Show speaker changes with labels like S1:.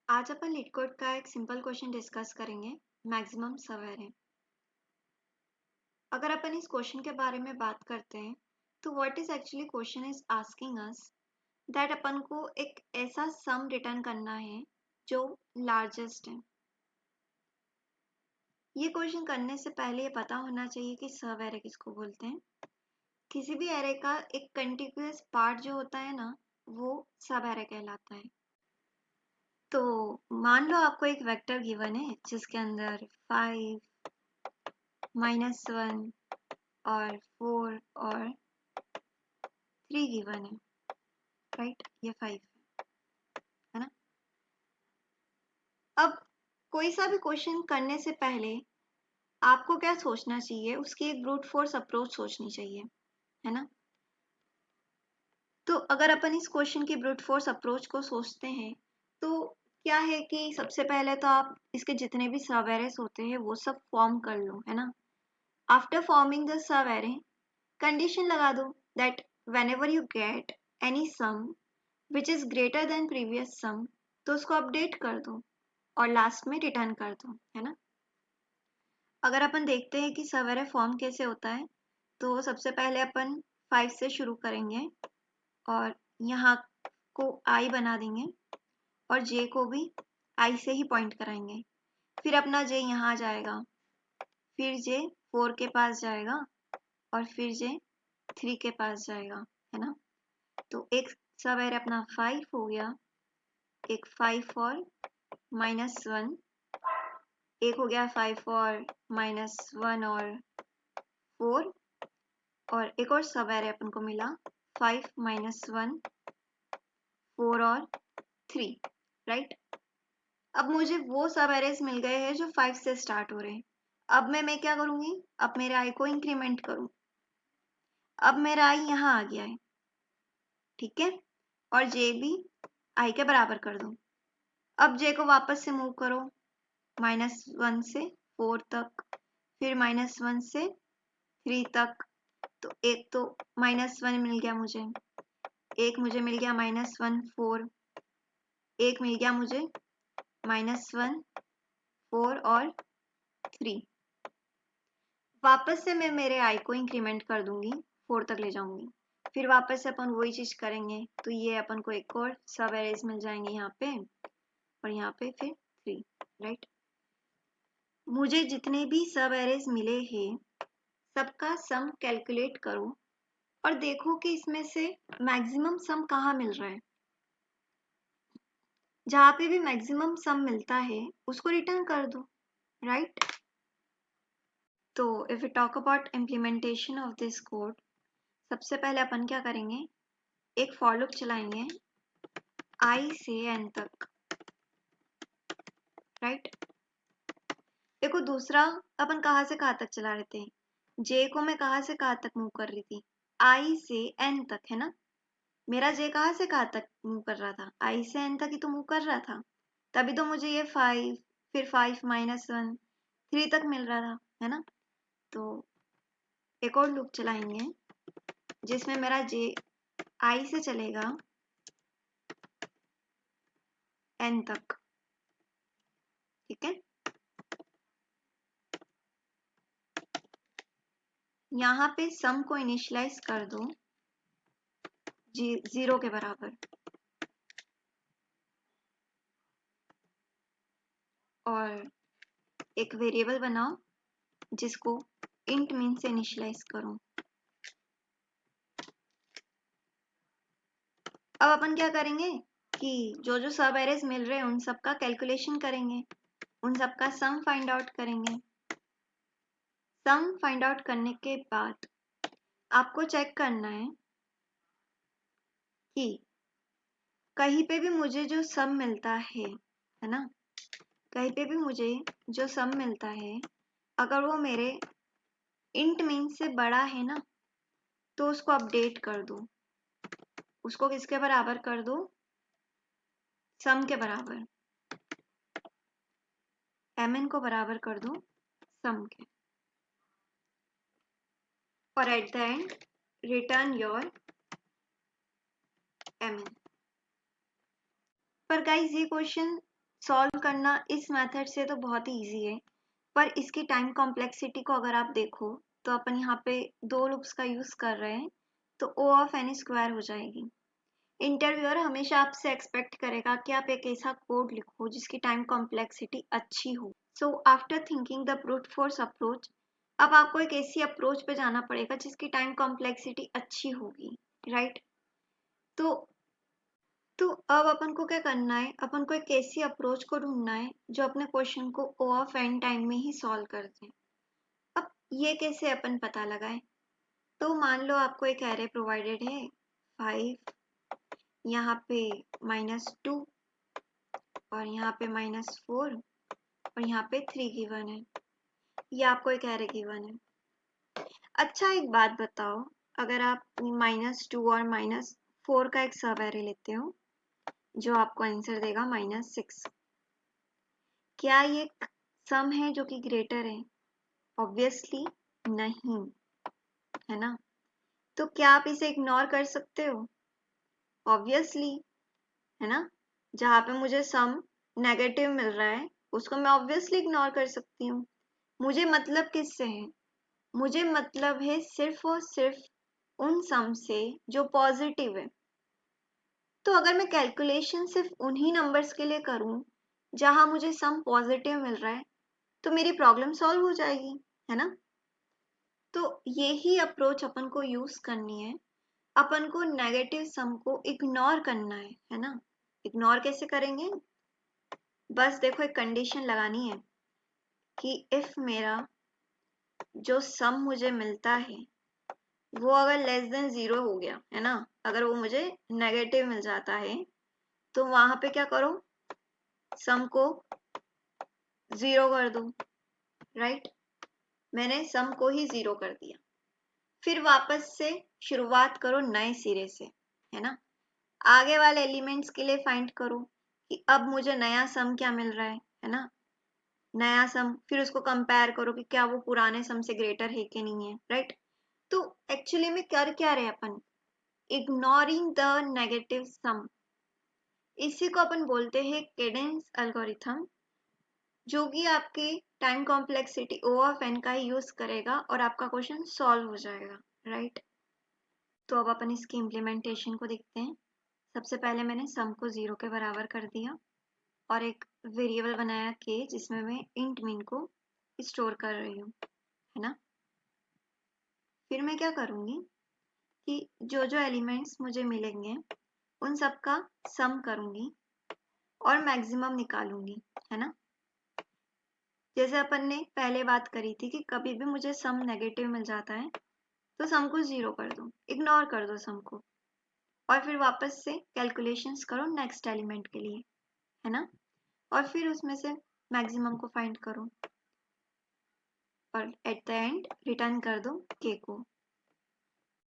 S1: आज अपन लीडकोड का एक सिंपल क्वेश्चन डिस्कस करेंगे, मैक्सिमम सब एरे। अगर अपन इस क्वेश्चन के बारे में बात करते हैं तो what is actually question is asking us that अपन को एक ऐसा सम रिटर्न करना है जो लार्जेस्ट है। ये क्वेश्चन करने से पहले ये पता होना चाहिए कि सब एरे किसको बोलते हैं। किसी भी एरे का एक कंटिन्यूअस पार्ट जो होता है ना, वो सब एरे कहलाता है। तो मान लो आपको एक वेक्टर गिवन है जिसके अंदर 5, -1 और 4 और 3 गिवन है, राइट। ये 5 है ना। अब कोई सा भी क्वेश्चन करने से पहले आपको क्या सोचना चाहिए, उसकी एक ब्रूट फोर्स अप्रोच सोचनी चाहिए, है ना। तो अगर अपन इस क्वेश्चन की ब्रूट फोर्स अप्रोच को सोचते हैं तो क्या है कि सबसे पहले तो आप इसके जितने भी सब एरेस होते हैं वो सब फॉर्म कर लो, है ना। After forming the sub array, condition लगा दो that whenever you get any sum which is greater than previous sum, तो उसको अपडेट कर दो और लास्ट में रिटर्न कर दो, है ना। अगर अपन देखते हैं कि सब एरे फॉर्म कैसे होता है तो सबसे पहले अपन 5 से शुरू करेंगे और यहाँ को i बना देंगे और j को भी i से ही पॉइंट कराएंगे। फिर अपना j यहाँ जाएगा, फिर j 4 के पास जाएगा और फिर j 3 के पास जाएगा, है ना। तो एक सब एरे अपना 5 हो गया, एक 5 और -1, एक हो गया 5 और -1 और 4, और एक और सब एरे अपन को मिला 5 -1 4 और 3, राइट। अब मुझे वो सब एरेज मिल गए हैं जो 5 से स्टार्ट हो रहे हैं। अब मैं क्या करूंगी, अब मेरे आई को इंक्रीमेंट करूं। अब मेरा आई यहाँ आ गया है, ठीक है, और जे भी आई के बराबर कर दो। अब जे को वापस से मूव करो -1 से 4 तक, फिर -1 से 3 तक। तो एक तो -1 मिल गया मुझे, एक मुझे मिल गया -1 4, एक मिल गया मुझे -1 4 और 3। वापस से मैं मेरे आई को इंक्रीमेंट कर दूंगी, 4 तक ले जाऊंगी। फिर वापस से अपन वही चीज करेंगे तो ये अपन को एक और सब एरेज मिल जाएंगे यहाँ पे और यहाँ पे फिर 3, राइट। मुझे जितने भी सब एरेज मिले हैं सबका सम कैलकुलेट करो और देखो कि इसमें से मैक्सिमम सम कहाँ मिल रहा है। जहाँ पे भी मैक्सिमम सम मिलता है उसको रिटर्न कर दो, राइट। तो if you talk about implementation of this code, सबसे पहले अपन क्या करेंगे, एक फॉर लूप चलाएंगे i से n तक, राइट। देखो दूसरा अपन कहाँ से कहाँ तक चला रहे थे, j को मैं कहाँ से कहाँ तक मूव कर रही थी, i से n तक, है ना। मेरा j कहाँ से कहाँ तक मूव कर रहा था, i से n तक ही तो मूव कर रहा था, तभी तो मुझे ये 5 फिर 5 -1 3 तक मिल रहा था, है ना। तो एक और लूप चलाएंगे जिसमें मेरा j i से चलेगा n तक, ठीक है। यहाँ पे सम को इनिशियलाइज कर दो 0 के बराबर और एक वेरिएबल बनाओ जिसको इंट मीन से इनिशियलाइज करो। अब अपन क्या करेंगे कि जो जो सब एरेज मिल रहे हैं उन सब का कैलकुलेशन करेंगे, उन सब का सम फाइंड आउट करेंगे। सम फाइंड आउट करने के बाद आपको चेक करना है कि कहीं पे भी मुझे जो सम मिलता है ना, कहीं पे भी मुझे जो सम मिलता है अगर वो मेरे इंट मीन से बड़ा है ना तो उसको अपडेट कर दो। उसको किसके बराबर कर दो, सम के बराबर, mn को बराबर कर दो सम के, और at the end return your mn। पर गाइस ये क्वेश्चन सॉल्व करना इस मेथड से तो बहुत ही ईजी है, पर इसकी टाइम कॉम्प्लेक्सिटी को अगर आप देखो तो अपन यहाँ पे दो लूप्स का यूज कर रहे हैं, तो ओ ऑफ एन स्क्वायर हो जाएगी। इंटरव्यूअर हमेशा आपसे एक्सपेक्ट करेगा कि आप एक ऐसा कोड लिखो जिसकी टाइम कॉम्प्लेक्सिटी अच्छी हो। So after thinking the brute force approach, अब आपको एक ऐसी अप्रोच पे जाना पड़ेगा जिसकी टाइम कॉम्प्लेक्सिटी अच्छी होगी, राइट? तो अब अपन को क्या करना है, अपन को एक ऐसी अप्रोच को ढूंढना है जो अपने क्वेश्चन को ओ ऑफ एन टाइम में ही सॉल्व कर दे। अब ये कैसे अपन पता लगाए? तो मान लो आपको एक एरे प्रोवाइडेड है 5, यहाँ पे -2 और यहाँ पे -4 और यहाँ पे 3 गिवन है। ये आपको एक एरे गिवन है। अच्छा एक बात बताओ, अगर आप -2 और -4 का एक सब एरे लेते हो जो आपको आंसर देगा -6, क्या ये सम है जो कि ग्रेटर है? ऑब्वियसली नहीं, है ना? तो क्या आप इसे इग्नोर कर सकते हो? ऑब्वियसली, है ना? जहाँ पे मुझे सम नेगेटिव मिल रहा है उसको मैं ऑब्वियसली इग्नोर कर सकती हूँ। मुझे मतलब किससे है? मुझे मतलब है सिर्फ और सिर्फ उन सम से जो पॉजिटिव है। तो अगर मैं कैलकुलेशन सिर्फ उन्हीं नंबर्स के लिए करूं जहां मुझे सम पॉजिटिव मिल रहा है, तो मेरी प्रॉब्लम सॉल्व हो जाएगी, है ना? तो यही अप्रोच अपन को यूज करनी है। अपन को नेगेटिव सम को इग्नोर करना है ना? इग्नोर कैसे करेंगे? बस देखो एक कंडीशन लगानी है कि इफ मेरा जो सम मुझे मिलता है वो अगर लेस देन 0 हो गया, है ना, अगर वो मुझे नेगेटिव मिल जाता है, तो वहां पे क्या करो, सम को 0 कर दो, राइट? मैंने सम को ही 0 कर दिया। फिर वापस से शुरुआत करो नए सिरे से, है ना? आगे वाले एलिमेंट्स के लिए फाइंड करो कि अब मुझे नया सम क्या मिल रहा है ना? नया सम, फिर उसको कंपेयर करो कि क्या वो पुराने सम से ग्रेटर है कि नहीं है, राइट? तो एक्चुअली में कर क्या रहे अपन? इग्नोरिंग द नेगेटिव सम। इसी को अपन बोलते हैं केडेंस एल्गोरिथम, जो कि आपके time complexity O of N का ही यूज करेगा और आपका क्वेश्चन सॉल्व हो जाएगा, राइट? तो अब अपन इसकी इम्प्लीमेंटेशन को देखते हैं। सबसे पहले मैंने सम को 0 के बराबर कर दिया और एक वेरिएबल बनाया के जिसमें मैं इंट मीन को स्टोर कर रही हूँ, है ना? फिर मैं क्या करूँगी कि जो जो एलिमेंट्स मुझे मिलेंगे उन सब का सम करूँगी और मैक्सिमम निकालूंगी, है ना? जैसे अपन ने पहले बात करी थी कि कभी भी मुझे सम नेगेटिव मिल जाता है तो सम को 0 कर दो, इग्नोर कर दो सम को, और फिर वापस से कैलकुलेशंस करो नेक्स्ट एलिमेंट के लिए, है ना? और फिर उसमें से मैक्सिमम को फाइंड करो और एट द एंड रिटर्न कर दो के को।